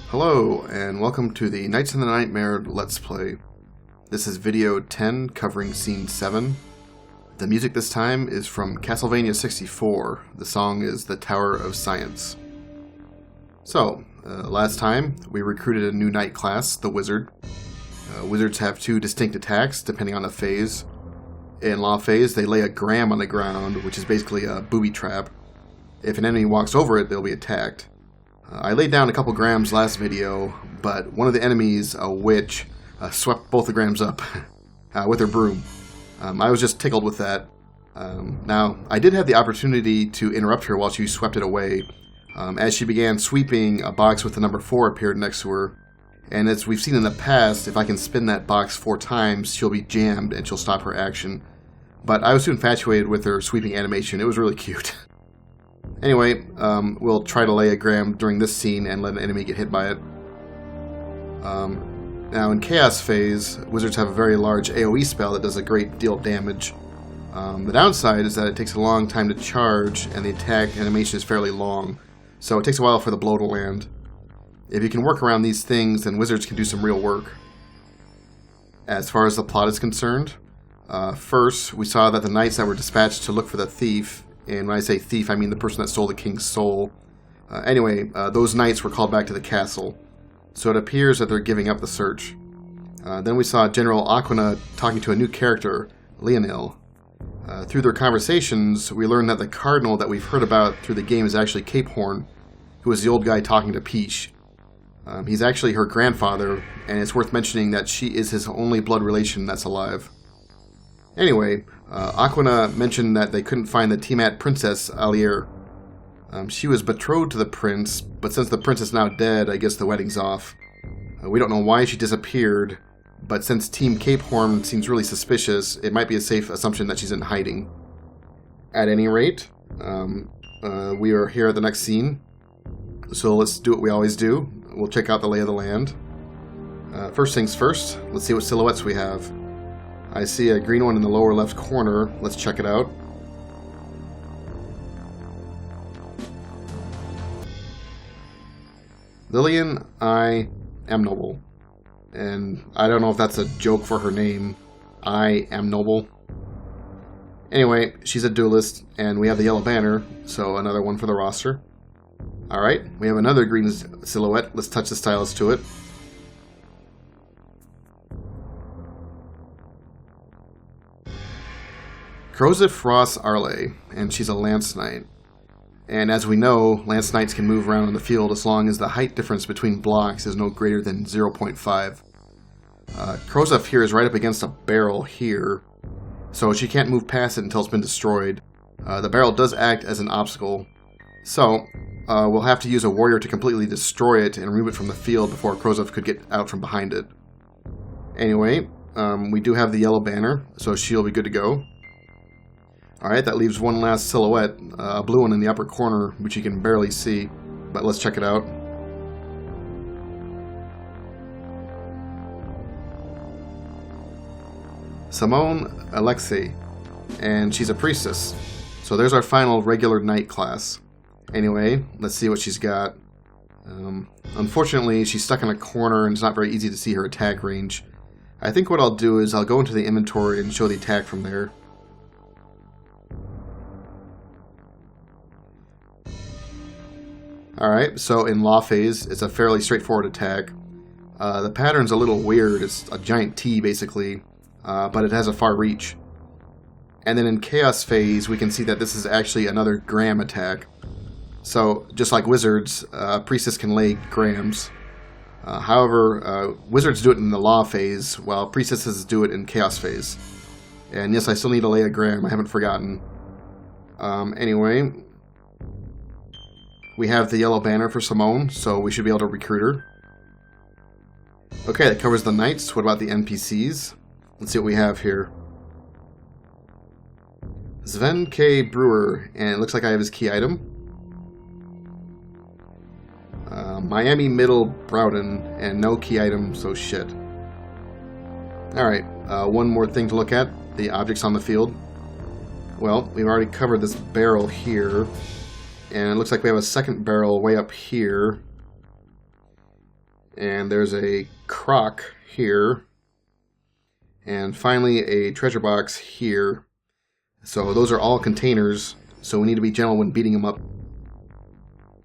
Hello, and welcome to the Knights in the Nightmare Let's Play. This is video 10, covering scene 7. The music this time is from Castlevania 64. The song is The Tower of Science. So, last time we recruited a new knight class, the Wizard. Wizards have two distinct attacks, depending on the phase. In Law phase, they lay a gram on the ground, which is basically a booby trap. If an enemy walks over it, they'll be attacked. I laid down a couple grams last video, but one of the enemies, a witch, swept both the grams up with her broom. I was just tickled with that. Now, I did have the opportunity to interrupt her while she swept it away. As she began sweeping, a box with the number 4 appeared next to her. And as we've seen in the past, if I can spin that box 4 times, she'll be jammed and she'll stop her action. But I was too infatuated with her sweeping animation. It was really cute. Anyway, we'll try to lay a gram during this scene and let an enemy get hit by it. Now in Chaos phase, Wizards have a very large AoE spell that does a great deal of damage. The downside is that it takes a long time to charge, and the attack animation is fairly long, so it takes a while for the blow to land. If you can work around these things, then Wizards can do some real work. As far as the plot is concerned, first we saw that the knights that were dispatched to look for the thief, and when I say thief, I mean the person that stole the king's soul. Those knights were called back to the castle, so it appears that they're giving up the search. Then we saw General Aquina talking to a new character, Leonil. Through their conversations, we learned that the cardinal that we've heard about through the game is actually Capehorn, who is the old guy talking to Peach. He's actually her grandfather, and it's worth mentioning that she is his only blood relation that's alive. Anyway, Aquina mentioned that they couldn't find the Tiamat princess, Alier. She was betrothed to the prince, but since the prince is now dead, I guess the wedding's off. We don't know why she disappeared, but since Team Capehorn seems really suspicious, it might be a safe assumption that she's in hiding. At any rate, we are here at the next scene, so let's do what we always do. We'll check out the lay of the land. First things first, let's see what silhouettes we have. I see a green one in the lower left corner. Let's check it out. Lillian I. Am Noble. And I don't know if that's a joke for her name. I Am Noble. Anyway, she's a duelist, and we have the yellow banner, so another one for the roster. Alright, we have another green silhouette. Let's touch the stylus to it. Crozif Ross Arley, and she's a Lance Knight. And as we know, Lance Knights can move around in the field as long as the height difference between blocks is no greater than 0.5. Crozif here is right up against a barrel here, so she can't move past it until it's been destroyed. The barrel does act as an obstacle, so we'll have to use a warrior to completely destroy it and remove it from the field before Crozif could get out from behind it. Anyway, we do have the yellow banner, so she'll be good to go. Alright, that leaves one last silhouette, a blue one in the upper corner, which you can barely see, but let's check it out. Simone Alexei, and she's a priestess. So there's our final regular knight class. Anyway, let's see what she's got. Unfortunately, she's stuck in a corner and it's not very easy to see her attack range. I think what I'll do is I'll go into the inventory and show the attack from there. Alright, so in Law phase, it's a fairly straightforward attack. The pattern's a little weird. It's a giant T, basically, but it has a far reach. And then in Chaos phase, we can see that this is actually another gram attack. So, just like Wizards, Priestess can lay grams. However, Wizards do it in the Law phase, while Priestesses do it in Chaos phase. And yes, I still need to lay a gram, I haven't forgotten. Anyway, we have the yellow banner for Simone, so we should be able to recruit her. Okay, that covers the knights. What about the NPCs? Let's see what we have here. Sven K. Brewer, and it looks like I have his key item. Miami Middle Browden, and no key item, so shit. Alright, one more thing to look at, the objects on the field. Well, we've already covered this barrel here. And it looks like we have a second barrel way up here. And there's a crock here. And finally a treasure box here. So those are all containers, so we need to be gentle when beating them up.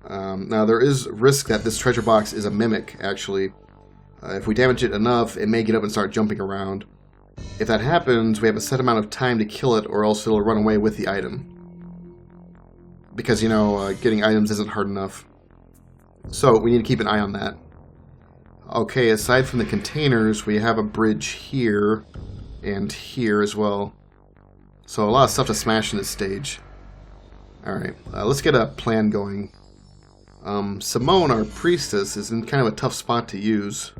Now there is risk that this treasure box is a mimic, actually. If we damage it enough, it may get up and start jumping around. If that happens, we have a set amount of time to kill it, or else it'll run away with the item. Because, you know, getting items isn't hard enough. So we need to keep an eye on that. Okay, aside from the containers, we have a bridge here and here as well. So a lot of stuff to smash in this stage. Alright, let's get a plan going. Simone, our priestess, is in kind of a tough spot to use.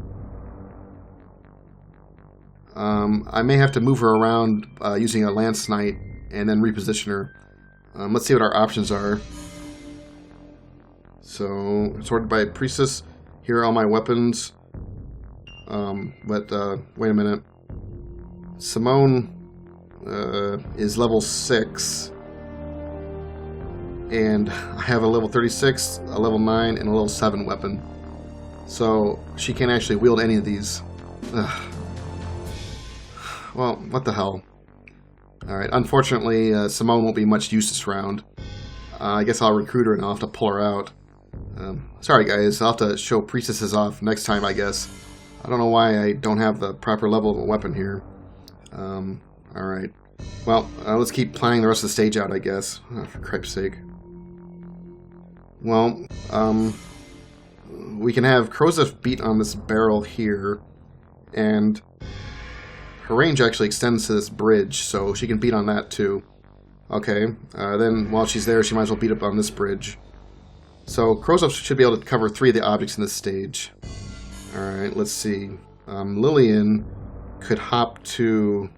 I may have to move her around using a lance knight and then reposition her. Let's see what our options are. So, sorted by priestess. Here are all my weapons. Wait a minute. Simone is level 6. And I have a level 36, a level 9, and a level 7 weapon. So, she can't actually wield any of these. Ugh. Well, what the hell. Alright, unfortunately, Simone won't be much use this round. I guess I'll recruit her and I'll have to pull her out. Sorry guys, I'll have to show priestesses off next time, I guess. I don't know why I don't have the proper level of a weapon here. Alright. Well, let's keep planning the rest of the stage out, I guess. Oh, for cripe's sake. Well, we can have Krozef beat on this barrel here, and her range actually extends to this bridge, so she can beat on that too. Okay, then while she's there, she might as well beat up on this bridge. So Krozef should be able to cover 3 of the objects in this stage. Alright, let's see. Lillian could hop to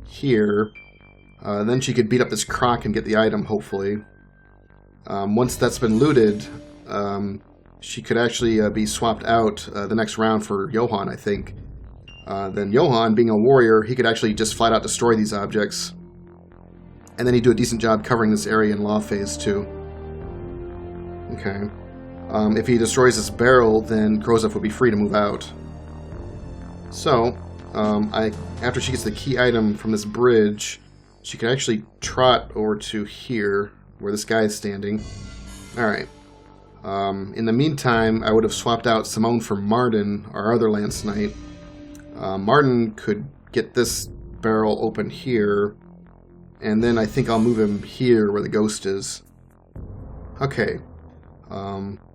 here. Then she could beat up this croc and get the item, hopefully. Once that's been looted, she could actually be swapped out the next round for Johann, I think. Then Johann, being a warrior, he could actually just flat out destroy these objects. And then he'd do a decent job covering this area in Law Phase too. Okay. If he destroys this barrel, then Krozef would be free to move out. So, after she gets the key item from this bridge, she can actually trot over to here, where this guy is standing. Alright. In the meantime, I would have swapped out Simone for Martin, our other Lance Knight. Martin could get this barrel open here, and then I think I'll move him here where the ghost is. Okay.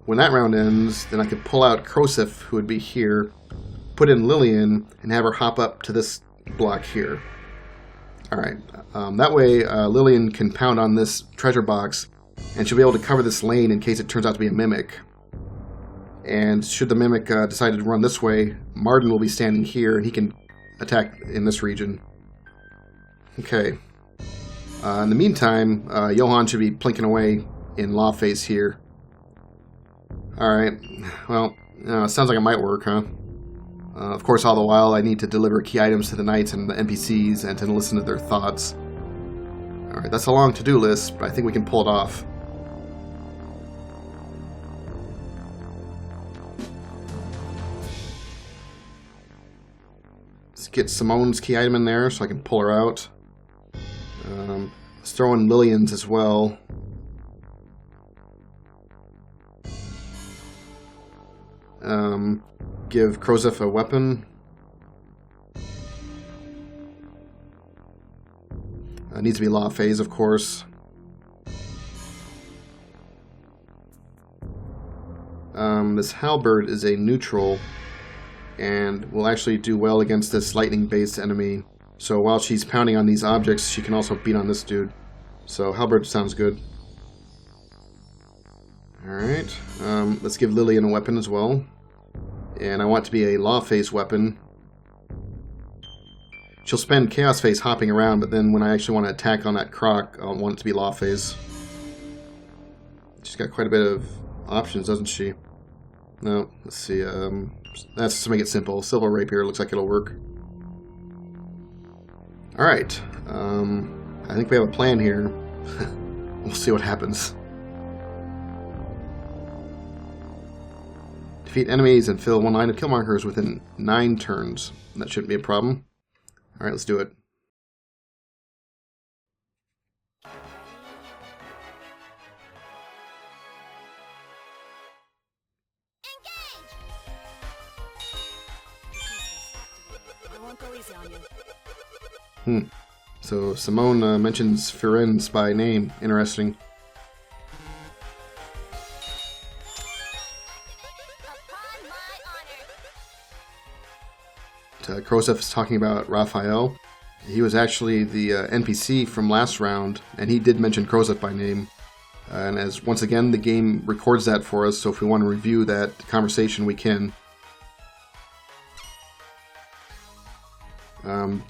When that round ends, then I could pull out Krozef, who would be here, put in Lillian, and have her hop up to this block here. Alright, that way Lillian can pound on this treasure box, and she'll be able to cover this lane in case it turns out to be a mimic. And should the mimic decide to run this way, Martin will be standing here, and he can attack in this region. Okay. In the meantime, Johann should be plinking away in Law Phase here. Alright, well, sounds like it might work, huh? Of course, all the while, I need to deliver key items to the knights and the NPCs and to listen to their thoughts. Alright, that's a long to-do list, but I think we can pull it off. Let's get Simone's key item in there so I can pull her out. Let's throw in Lillian's as well. Give Krozef a weapon. Needs to be Law Phase, of course. This halberd is a neutral, and will actually do well against this lightning-based enemy. So while she's pounding on these objects, she can also beat on this dude. So halberd sounds good. Alright, let's give Lillian a weapon as well. And I want it to be a Law Phase weapon. She'll spend Chaos Phase hopping around, but then when I actually want to attack on that croc, I'll want it to be Law Phase. She's got quite a bit of options, doesn't she? No, let's see. That's to make it simple. Silver Rapier looks like it'll work. Alright. I think we have a plan here. We'll see what happens. Defeat enemies and fill one line of kill markers within 9 turns. That shouldn't be a problem. Alright, let's do it. So Simone mentions Firenze by name. Interesting. Krozef is talking about Raphael. He was actually the NPC from last round, and he did mention Krozef by name. And as once again, the game records that for us, so if we want to review that conversation, we can.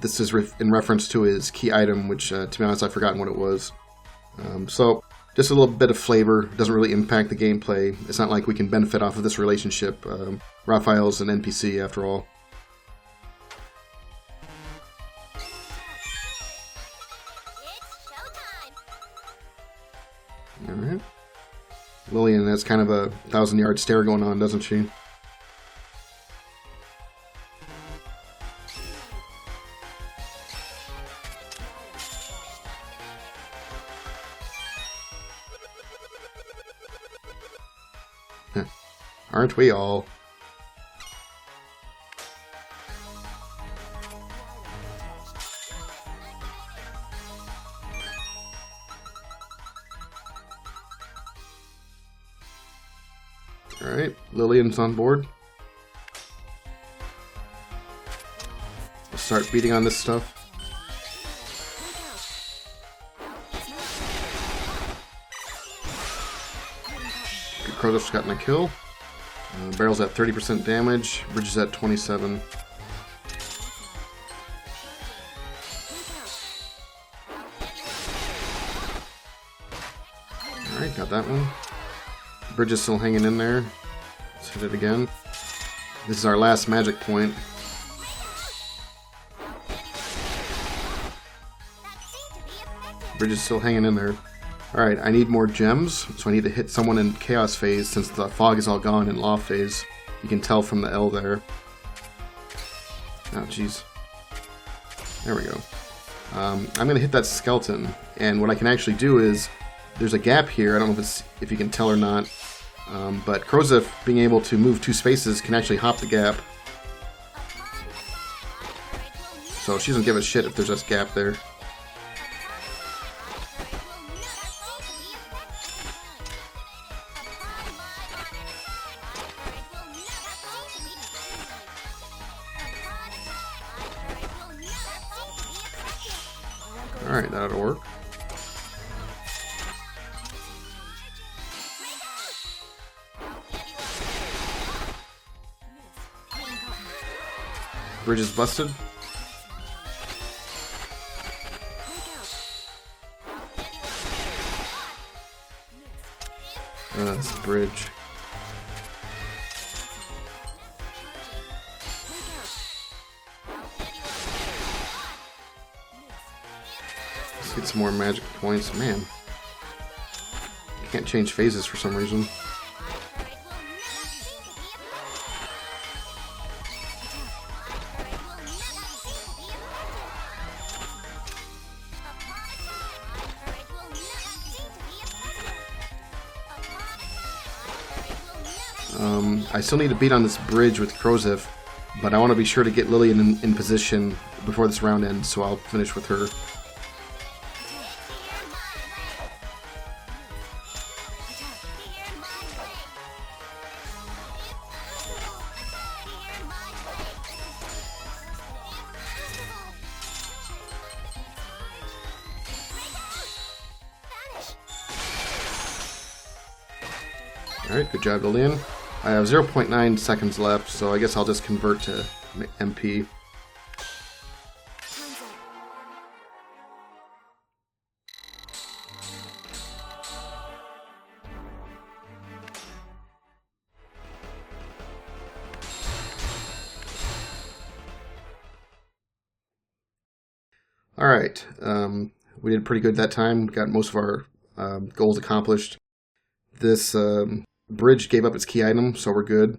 This is in reference to his key item, which, to be honest, I've forgotten what it was. So, just a little bit of flavor. Doesn't really impact the gameplay. It's not like we can benefit off of this relationship. Raphael's an NPC, after all. Alright. Lillian has kind of a 1,000-yard stare going on, doesn't she? Aren't we all? Alright, Lillian's on board. Let's start beating on this stuff. Krozef's gotten a kill. Barrel's at 30% damage. Bridge is at 27. Alright, got that one. Bridge is still hanging in there. Let's hit it again. This is our last magic point. Bridge is still hanging in there. Alright, I need more gems, so I need to hit someone in Chaos phase since the fog is all gone in Law phase. You can tell from the L there. Oh, jeez. There we go. I'm going to hit that skeleton, and what I can actually do is, there's a gap here, I don't know if you can tell or not, but Krozef, being able to move 2 spaces, can actually hop the gap. So she doesn't give a shit if there's a gap there. Alright, that'll work. Bridge is busted. That's the bridge. Let's get some more magic points. Man, can't change phases for some reason. I still need to beat on this bridge with Krozef, but I want to be sure to get Lillian in position before this round ends, so I'll finish with her. Alright, good job, Lillian. I have 0.9 seconds left, so I guess I'll just convert to MP. Alright, we did pretty good that time. We got most of our goals accomplished. This bridge gave up its key item, so we're good.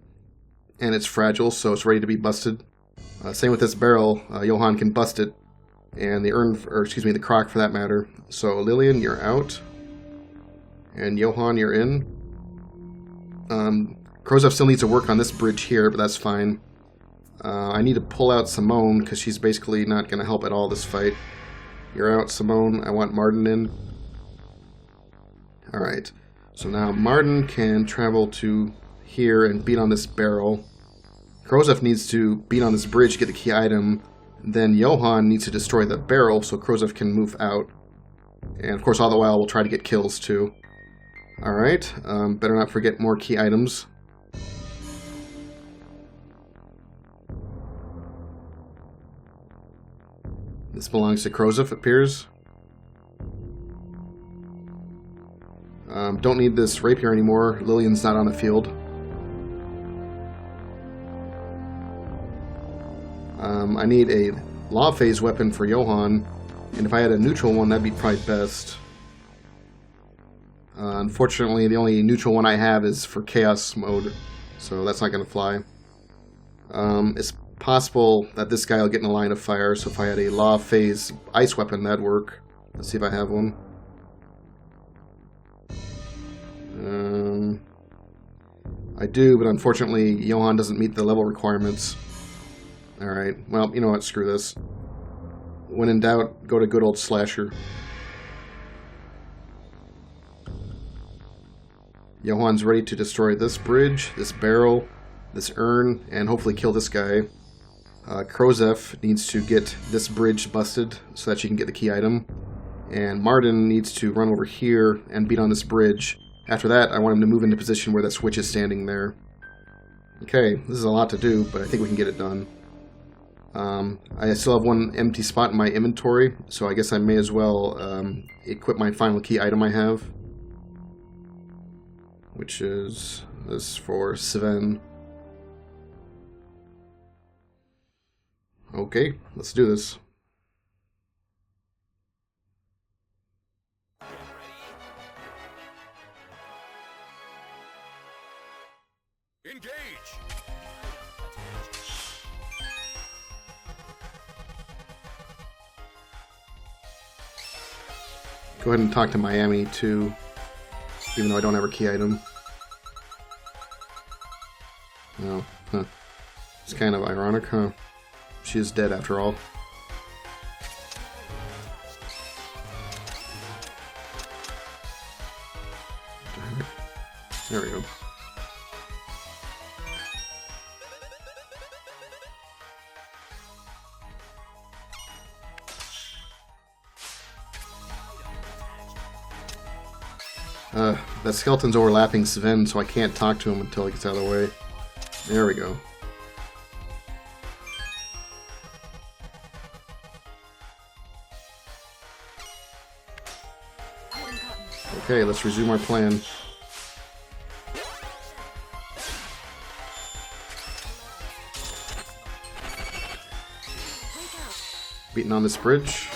and it's fragile, so it's ready to be busted. Same with this barrel. Johann can bust it, and the the croc for that matter. So Lillian, you're out, and Johann, you're in. Krozef still needs to work on this bridge here, but that's fine. I need to pull out Simone, because she's basically not going to help at all this fight. You're out, Simone. I want Martin in. Alright, so now Martin can travel to here and beat on this barrel. Krozef needs to beat on this bridge to get the key item. Then Johann needs to destroy the barrel so Krozef can move out. And of course, all the while, we'll try to get kills too. Alright, better not forget more key items. This belongs to Krozef, it appears. Don't need this rapier anymore. Lillian's not on the field. I need a law phase weapon for Johann, and if I had a neutral one, that'd be probably best. Unfortunately, the only neutral one I have is for chaos mode, so that's not going to fly. It's possible that this guy will get in a line of fire, so if I had a law phase ice weapon, that'd work. Let's see if I have one. I do, but unfortunately, Johann doesn't meet the level requirements. Alright, well, you know what, screw this. When in doubt, go to good old Slasher. Johann's ready to destroy this bridge, this barrel, this urn, and hopefully kill this guy. Krozef needs to get this bridge busted so that she can get the key item. And Martin needs to run over here and beat on this bridge. After that, I want him to move into position where that switch is standing there. Okay, this is a lot to do, but I think we can get it done. I still have one empty spot in my inventory, so I guess I may as well equip my final key item I have. Which is this for Sven. Okay, let's do this. Engage! Go ahead and talk to Miami too, even though I don't have her key item. No, huh. It's kind of ironic, huh? She is dead after all. There we go. That skeleton's overlapping Sven, so I can't talk to him until he gets out of the way. There we go. Okay, let's resume our plan. Beating on this bridge.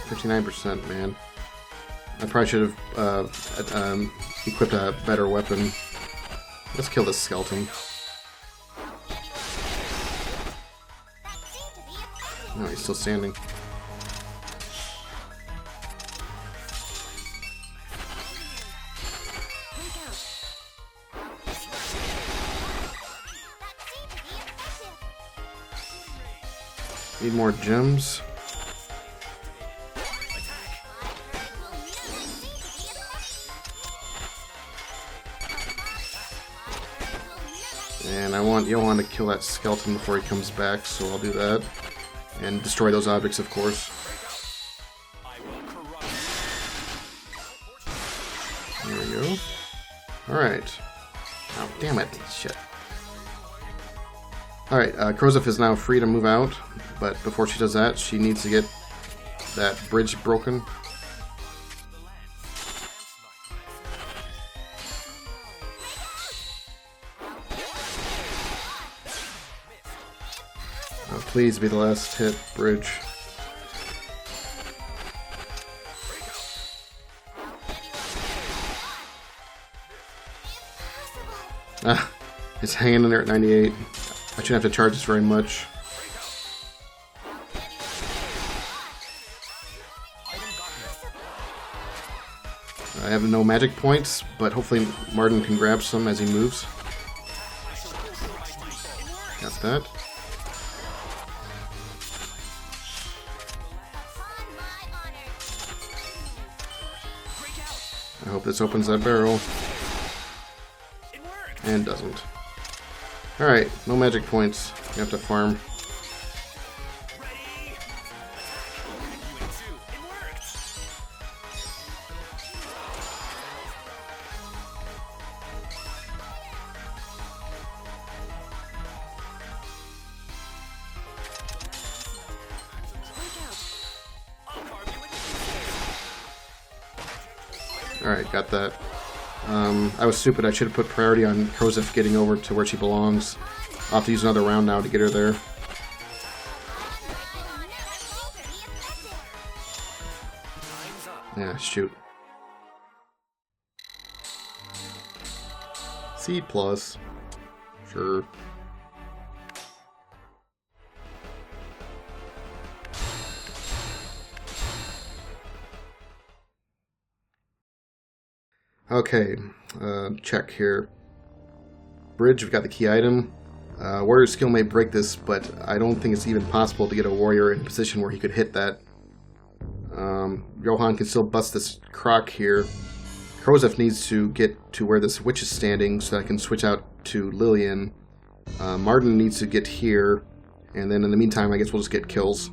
59%, man. I probably should have equipped a better weapon. Let's kill this skeleton. No, he's still standing. Need more gems. And I want Johann to kill that skeleton before he comes back, so I'll do that. And destroy those objects, of course. There we go. Alright. Oh, damn it. Shit. Alright, Krozef is now free to move out, but before she does that, she needs to get that bridge broken. Please be the last hit, bridge. Ah, it's hanging in there at 98. I shouldn't have to charge this very much. I have no magic points, but hopefully Martin can grab some as he moves. Got that. I hope this opens that barrel. And doesn't. Alright, no magic points. You have to farm. Alright, got that. I was stupid. I should have put priority on Krozif getting over to where she belongs. I'll have to use another round now to get her there. Yeah, shoot. C+. Sure. Okay, check here. Bridge, we've got the key item. Warrior skill may break this, but I don't think it's even possible to get a warrior in a position where he could hit that. Johan can still bust this croc here. Krozif needs to get to where this witch is standing so that I can switch out to Lillian. Martin needs to get here, and then in the meantime I guess we'll just get kills.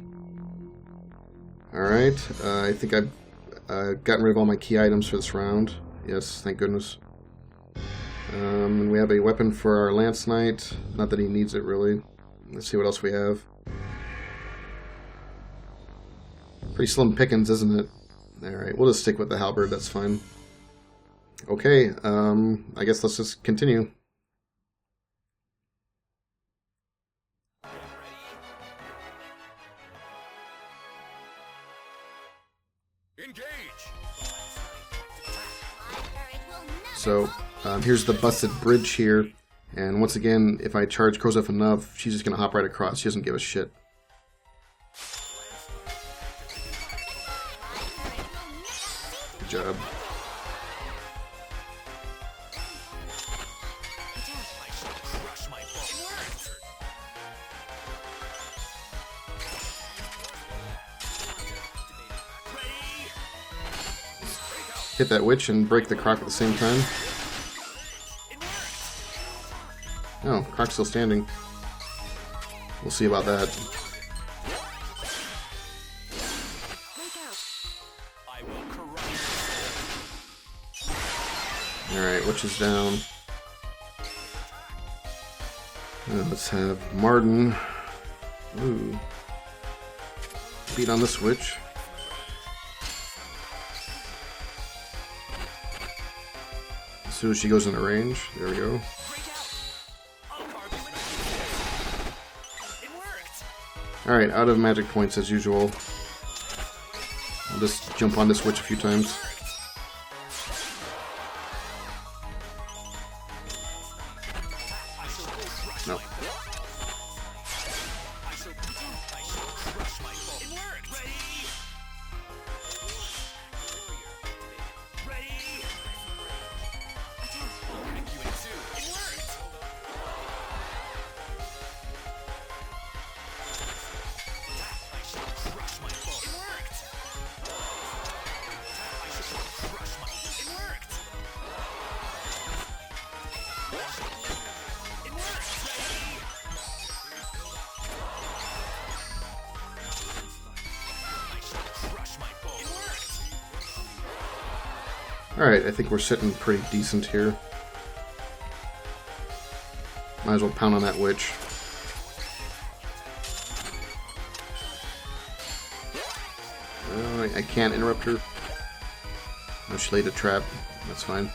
Alright, I think I've gotten rid of all my key items for this round. Yes, thank goodness. And we have a weapon for our Lance Knight. Not that he needs it, really. Let's see what else we have. Pretty slim pickings, isn't it? Alright, we'll just stick with the halberd, that's fine. Okay, I guess let's just continue. Engage. So, here's the busted bridge here, and once again, if I charge Krozif enough, she's just gonna hop right across. She doesn't give a shit. Good job. Hit that witch and break the croc at the same time. Oh, croc's still standing. We'll see about that. Alright, witch is down. Let's have Martin. Ooh. Beat on this witch. As soon as she goes into range, there we go. Alright, out of magic points as usual. I'll just jump on this witch a few times. No. Alright, I think we're sitting pretty decent here. Might as well pound on that witch. I can't interrupt her. No, she laid a trap. That's fine.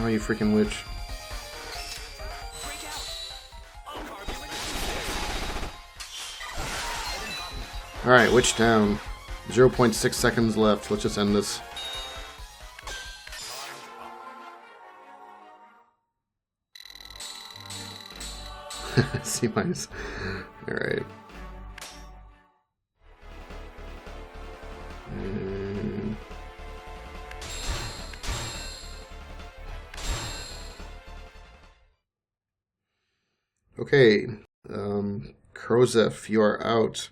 Oh, you freaking witch. Alright, witch down. 0.6 seconds left. Let's just end this. C minus. Alright. Okay. Krozef, you are out.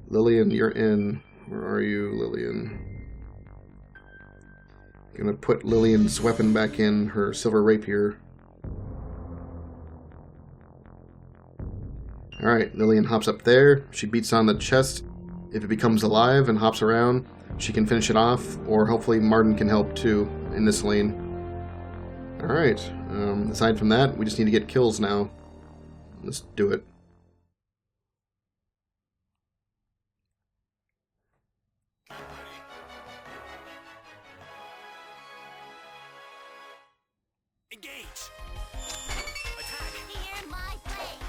Lillian, you're in. Where are you, Lillian? Gonna put Lillian's weapon back in her silver rapier. Alright, Lillian hops up there. She beats on the chest. If it becomes alive and hops around, she can finish it off, or hopefully Martin can help too in this lane. Alright, aside from that, we just need to get kills now. Let's do it. Engage! Attack! Hear my blade!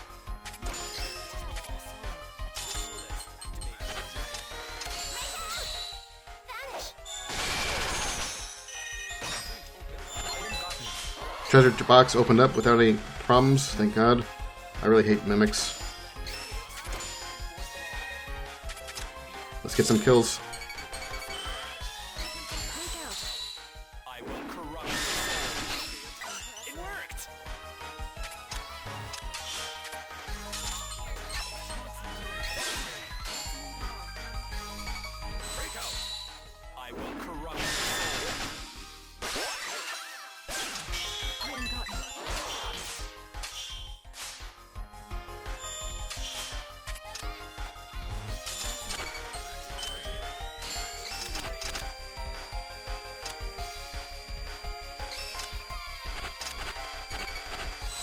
Vanish! Treasure box opened up without any problems, thank God. I really hate mimics. Let's get some kills. I will corrupt. It worked! Break out! I will corrupt.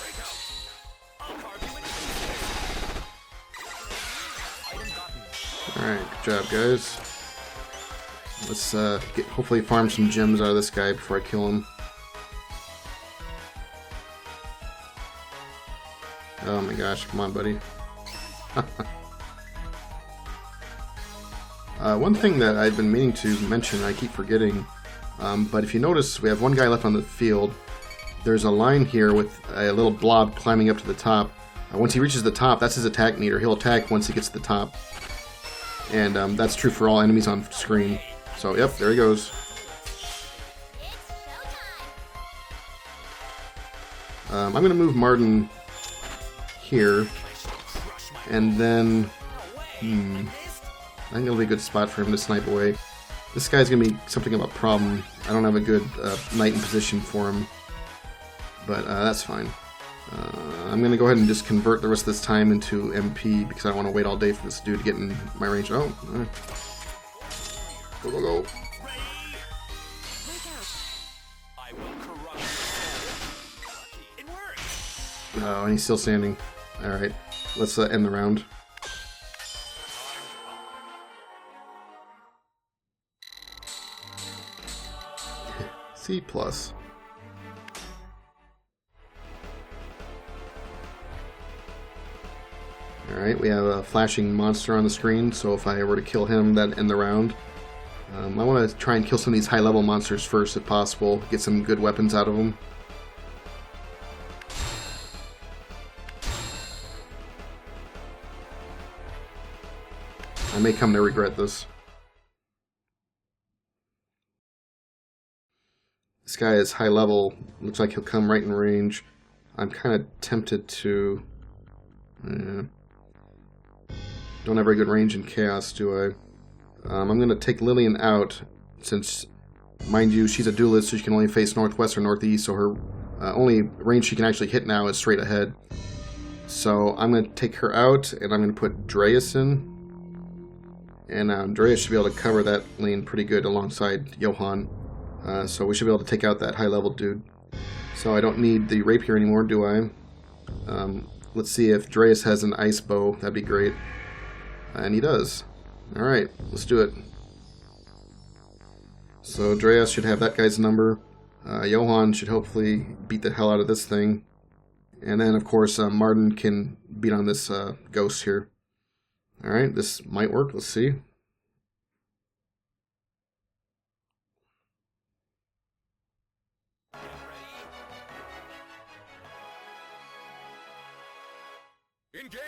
Break out! I'll carve you into pieces. Item gotten. Alright, good job, guys. Let's hopefully farm some gems out of this guy before I kill him. Oh my gosh, come on, buddy. One thing that I've been meaning to mention, I keep forgetting, but if you notice, we have one guy left on the field. There's a line here with a little blob climbing up to the top. Once he reaches the top, that's his attack meter. He'll attack once he gets to the top. And that's true for all enemies on screen. So, yep, there he goes. It's showtime! I'm going to move Martin here. And then... I think it'll be a good spot for him to snipe away. This guy's going to be something of a problem. I don't have a good knight in position for him. But that's fine. I'm going to go ahead and just convert the rest of this time into MP because I don't want to wait all day for this dude to get in my range. Oh, alright. Go, go, go. I will corrupt. It worked! Oh, and he's still standing. Alright, let's end the round. C+. Alright, we have a flashing monster on the screen, so if I were to kill him, that'd end the round. I want to try and kill some of these high-level monsters first, if possible. Get some good weapons out of them. I may come to regret this. This guy is high level. Looks like he'll come right in range. I'm kind of tempted to... Don't have very good range in Chaos, do I? I'm going to take Lillian out, since, mind you, she's a duelist, so she can only face northwest or northeast, so her only range she can actually hit now is straight ahead. So I'm going to take her out, and I'm going to put Dreas in. And Dreas should be able to cover that lane pretty good alongside Johann. So we should be able to take out that high-level dude. So I don't need the rapier anymore, do I? Let's see if Dreas has an ice bow. That'd be great. And he does. Alright, let's do it. So Dreas should have that guy's number. Johann should hopefully beat the hell out of this thing. And then, of course, Martin can beat on this ghost here. Alright, this might work. Let's see. Engage!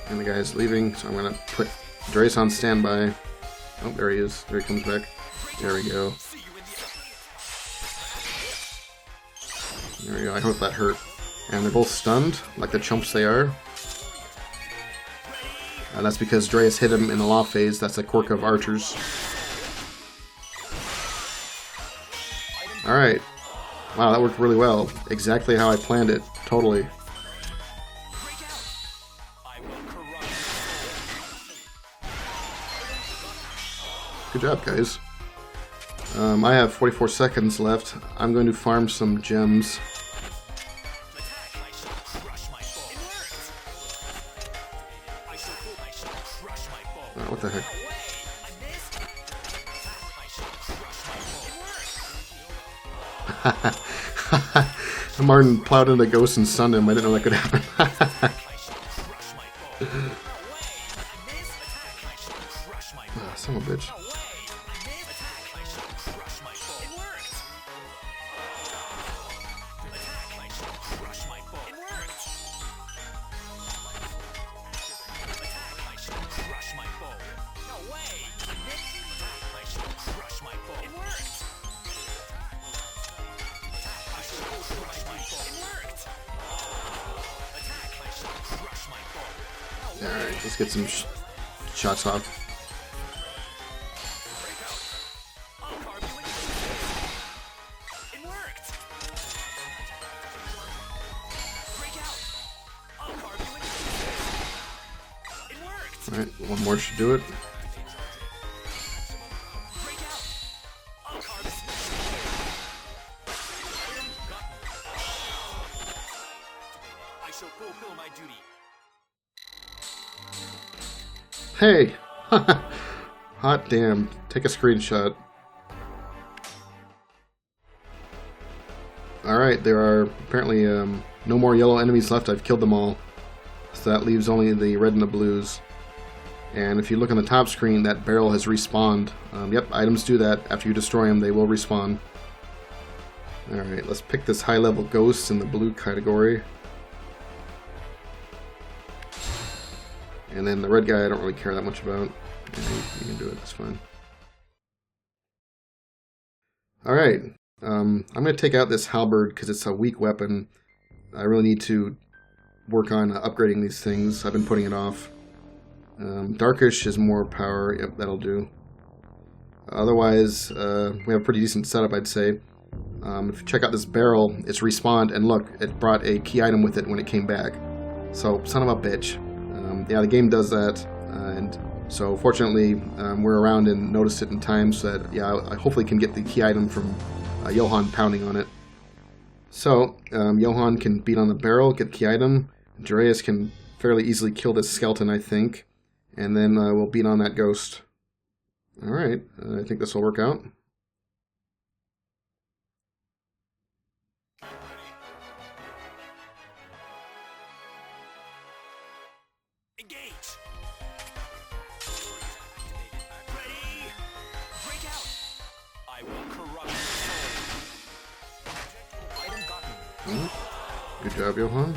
And the guy's leaving, so I'm going to put Drace on standby. Oh, there he is. There he comes back. There we go. There we go. I hope that hurt. And they're both stunned, like the chumps they are. And that's because Dreas hit him in the law phase. That's a quirk of archers. Alright. Wow, that worked really well. Exactly how I planned it. Totally. Good job, guys. I have 44 seconds left. I'm going to farm some gems. Oh, what the heck? Martin plowed into Ghost and stunned him. I didn't know that could happen. Oh, son of a bitch. Alright, let's get some shots off. Alright, one more should do it. Hey! Hot damn. Take a screenshot. Alright, there are apparently no more yellow enemies left. I've killed them all. So that leaves only the red and the blues. And if you look on the top screen, that barrel has respawned. Yep, items do that. After you destroy them, they will respawn. Alright, let's pick this high-level ghost in the blue category. And then the red guy I don't really care that much about. Yeah, you can do it, that's fine. Alright, I'm going to take out this halberd because it's a weak weapon. I really need to work on upgrading these things. I've been putting it off. Darkish is more power. Yep, that'll do. Otherwise, we have a pretty decent setup, I'd say. If you check out this barrel, it's respawned, and look, it brought a key item with it when it came back. So, son of a bitch. Yeah, the game does that, and so fortunately we're around and noticed it in time, so that, yeah, I hopefully can get the key item from Johan pounding on it. So, Johan can beat on the barrel, get the key item. Dreas can fairly easily kill this skeleton, I think, and then we'll beat on that ghost. Alright, I think this will work out. Engage! Ready! Break out! I will corrupt your soul. Item gotten. Good job, Johan.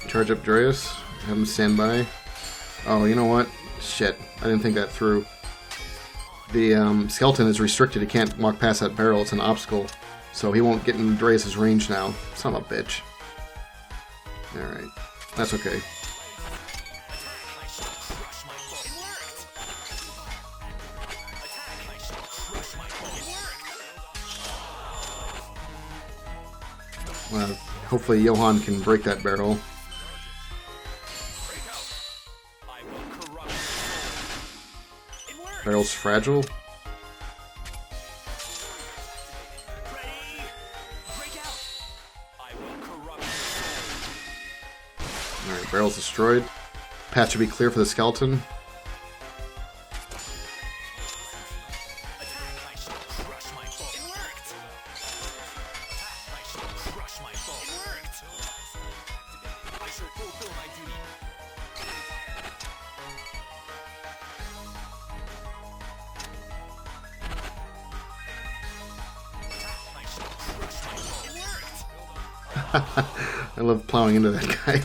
Charge up Dreas. Have him stand by. Oh, you know what? Shit. I didn't think that through. The skeleton is restricted. He can't walk past that barrel. It's an obstacle. So he won't get in Dreas' range now. Son of a bitch. Alright. That's okay. Well, hopefully Johan can break that barrel. Barrel's fragile. Alright, barrel's destroyed. Path should be clear for the skeleton. I love plowing into that guy.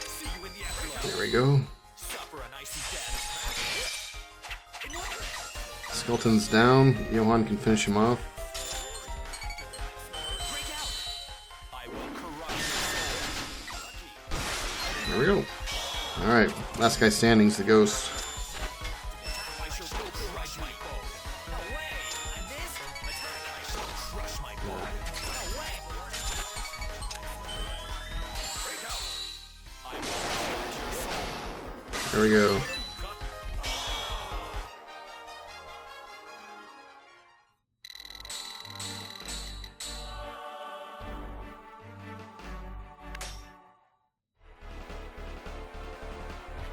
See you in the afterlife. There we go. Suffer an icy death. Skeleton's down. Johan can finish him off. Break out. I will corrupt your soul. There we go. Alright, last guy standing is the ghost. I shall crush my foe. Away. And this attack. I shall crush my foe. Away. Break out. I will corrupt your soul. There we go.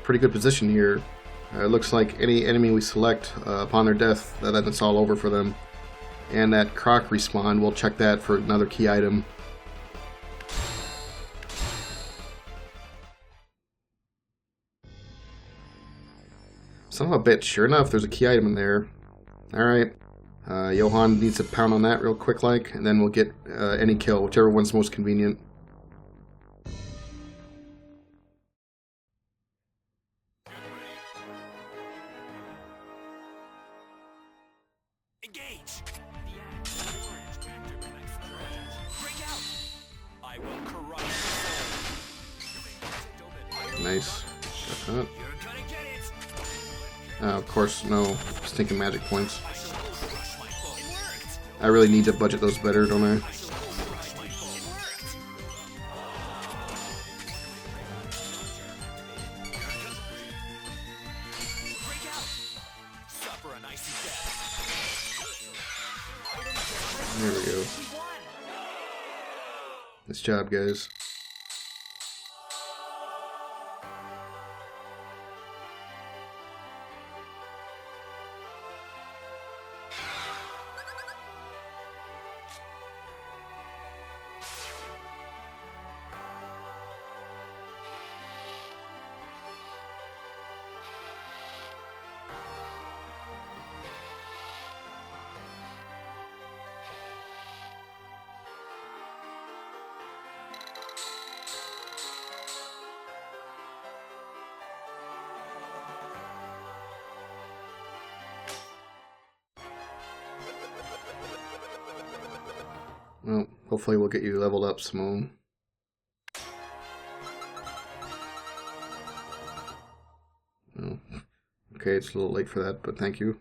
Pretty good position here. It looks like any enemy we select upon their death, then it's all over for them. And that croc respawn, we'll check that for another key item. Son of a bitch, sure enough, there's a key item in there. Alright, Johan needs to pound on that real quick like, and then we'll get any kill, whichever one's most convenient. Engage. Break out. I will corrupt your soul. Nice. Got that. You're gonna get it. Of course, no stinking magic points. I shall crush my foe. It worked. I really need to budget those better, don't I? I shall crush my foe. It worked. Break out. Suffer an icy death. There we go. We won. Nice job, guys. Well, hopefully we'll get you leveled up, Simone. Well, okay, it's a little late for that, but thank you.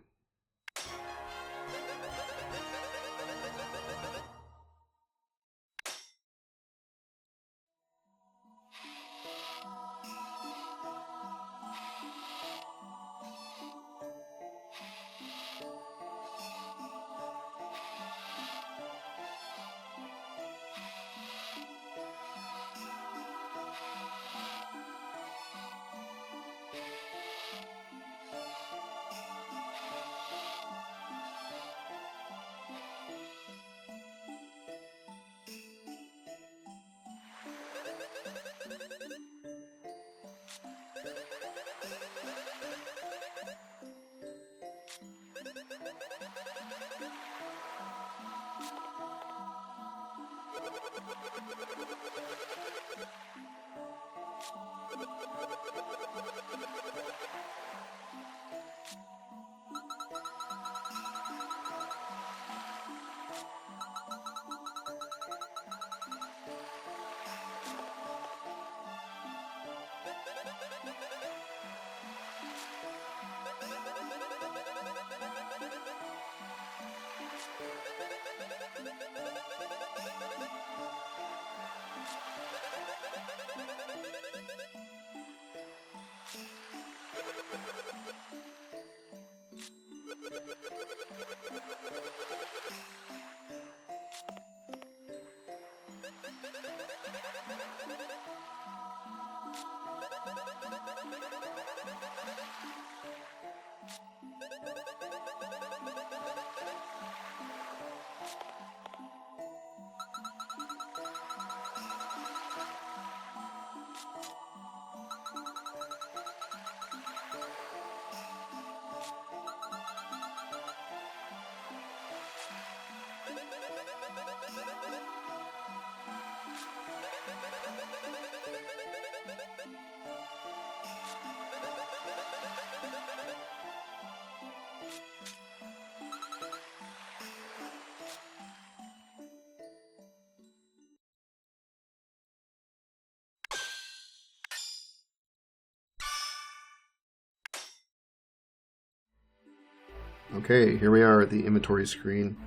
Okay, here we are at the inventory screen.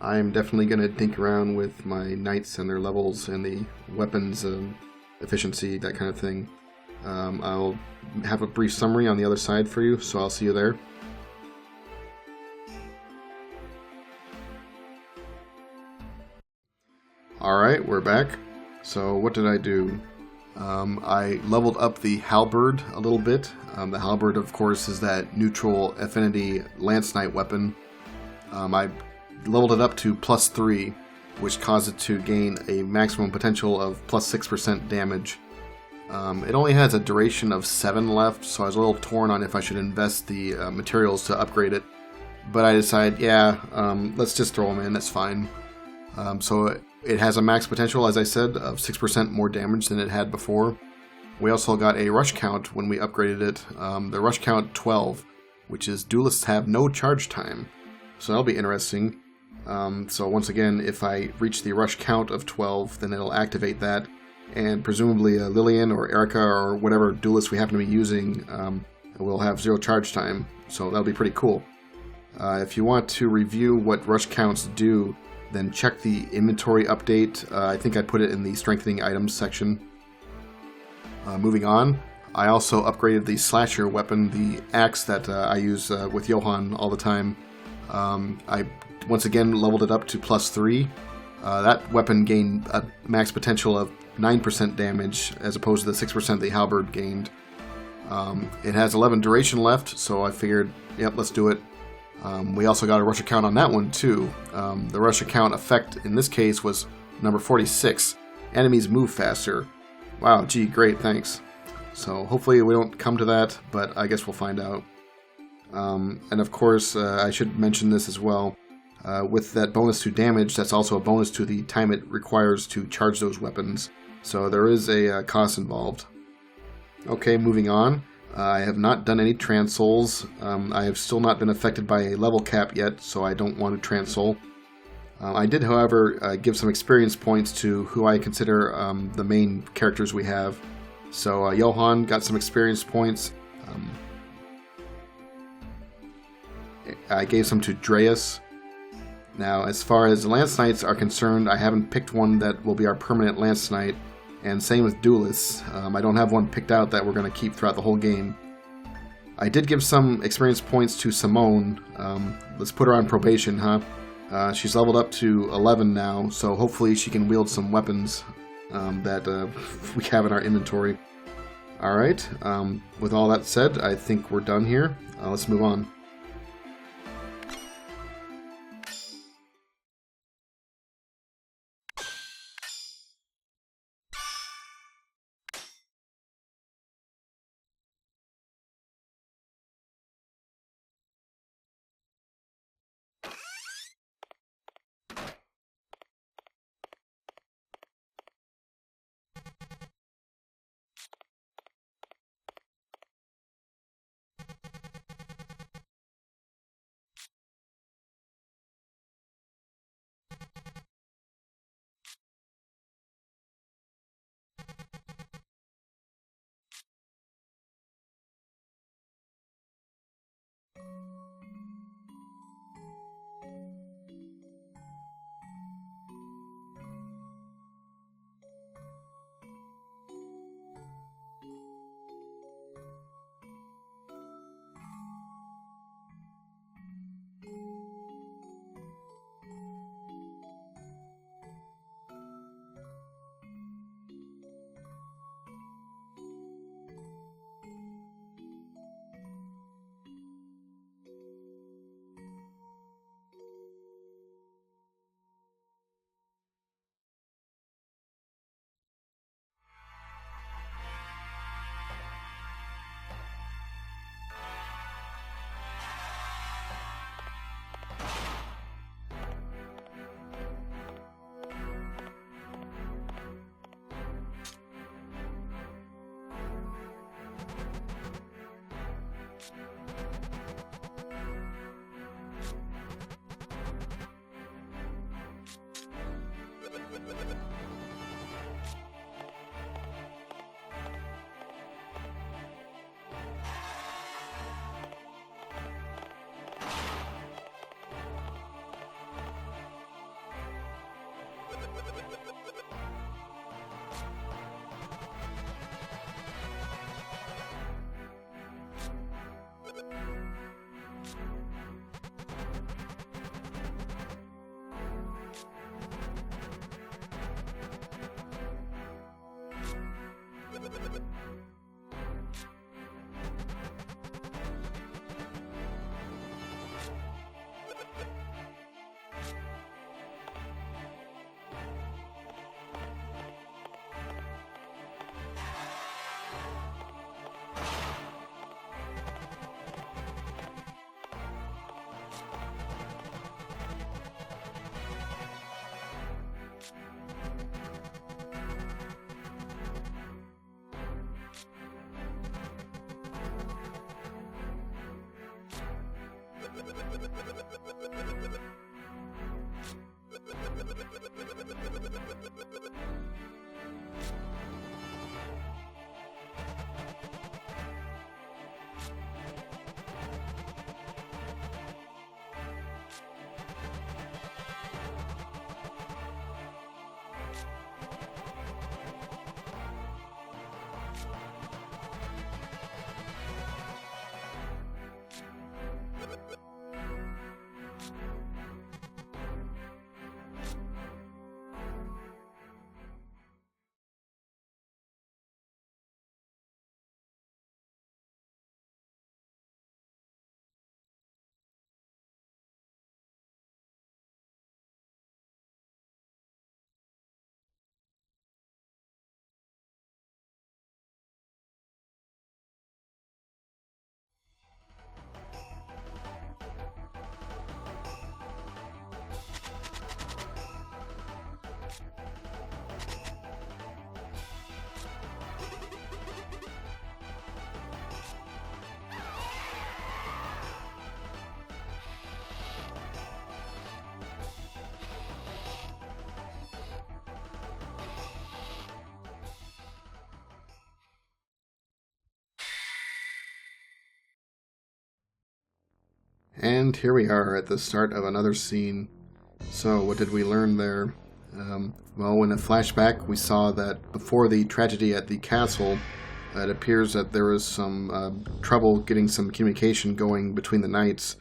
I am definitely going to dink around with my knights and their levels and the weapons efficiency, that kind of thing. I'll have a brief summary on the other side for you, so I'll see you there. Alright, we're back. So what did I do? I leveled up the halberd a little bit. The halberd, of course, is that neutral affinity lance knight weapon. I leveled it up to +3, which caused it to gain a maximum potential of +6% damage. It only has a duration of 7 left, so I was a little torn on if I should invest the materials to upgrade it. But I decided, yeah, let's just throw them in, that's fine. So it has a max potential, as I said, of 6% more damage than it had before. We also got a rush count when we upgraded it. The rush count 12, which is duelists have no charge time. So that'll be interesting. So once again, if I reach the rush count of 12, then it'll activate that. And presumably Lillian or Erica or whatever duelist we happen to be using will have 0 charge time. So that'll be pretty cool. If you want to review what rush counts do, then check the inventory update. I think I put it in the strengthening items section. Moving on, I also upgraded the slasher weapon, the axe that I use with Johan all the time. I once again leveled it up to +3. That weapon gained a max potential of 9% damage as opposed to the 6% the halberd gained. It has 11 duration left, so I figured, yep, let's do it. We also got a rush count on that one too. The rush count effect in this case was number 46. Enemies move faster. Wow, gee, great, thanks. So hopefully we don't come to that, but I guess we'll find out. And of course, I should mention this as well. With that bonus to damage, that's also a bonus to the time it requires to charge those weapons. So there is a cost involved. Okay, moving on. I have not done any transols. I have still not been affected by a level cap yet, so I don't want to transol. I did, however, give some experience points to who I consider the main characters we have. So Johan got some experience points. I gave some to Dreas. Now, as far as Lance Knights are concerned, I haven't picked one that will be our permanent Lance Knight. And same with Duelists. I don't have one picked out that we're going to keep throughout the whole game. I did give some experience points to Simone. Let's put her on probation, huh? She's leveled up to 11 now, so hopefully she can wield some weapons that we have in our inventory. Alright, with all that said, I think we're done here. Let's move on. And here we are at the start of another scene. So what did we learn there? Well, in a flashback, we saw that before the tragedy at the castle, it appears that there was some trouble getting some communication going between the knights.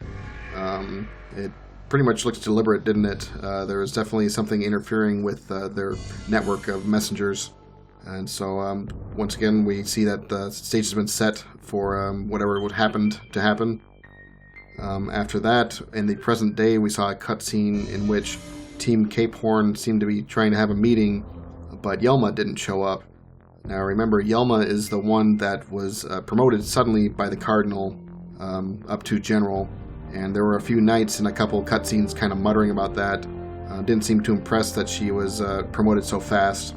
It pretty much looked deliberate, didn't it? There was definitely something interfering with their network of messengers. And so, once again, we see that the stage has been set for whatever would happen to happen. After that, in the present day, we saw a cutscene in which Team Cape Horn seemed to be trying to have a meeting, but Yelma didn't show up. Now remember, Yelma is the one that was promoted suddenly by the Cardinal up to General, and there were a few knights and a couple cutscenes kind of muttering about that. Didn't seem too impressed that she was promoted so fast.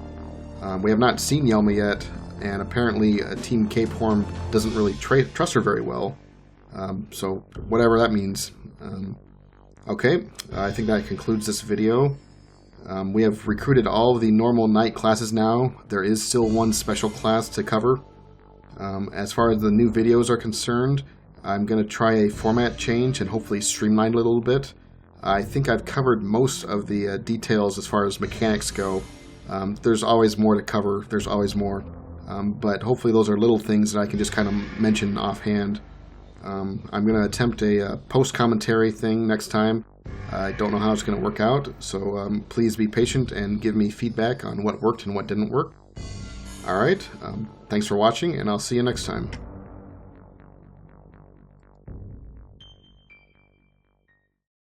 We have not seen Yelma yet, and apparently Team Cape Horn doesn't really trust her very well. So whatever that means. Okay, I think that concludes this video. We have recruited all of the normal knight classes now. There is still one special class to cover. As far as the new videos are concerned, I'm going to try a format change and hopefully streamline it a little bit. I think I've covered most of the details as far as mechanics go. There's always more to cover, there's always more. But hopefully those are little things that I can just kind of mention offhand. I'm going to attempt a post-commentary thing next time. I don't know how it's going to work out, so please be patient and give me feedback on what worked and what didn't work. Alright, thanks for watching, and I'll see you next time.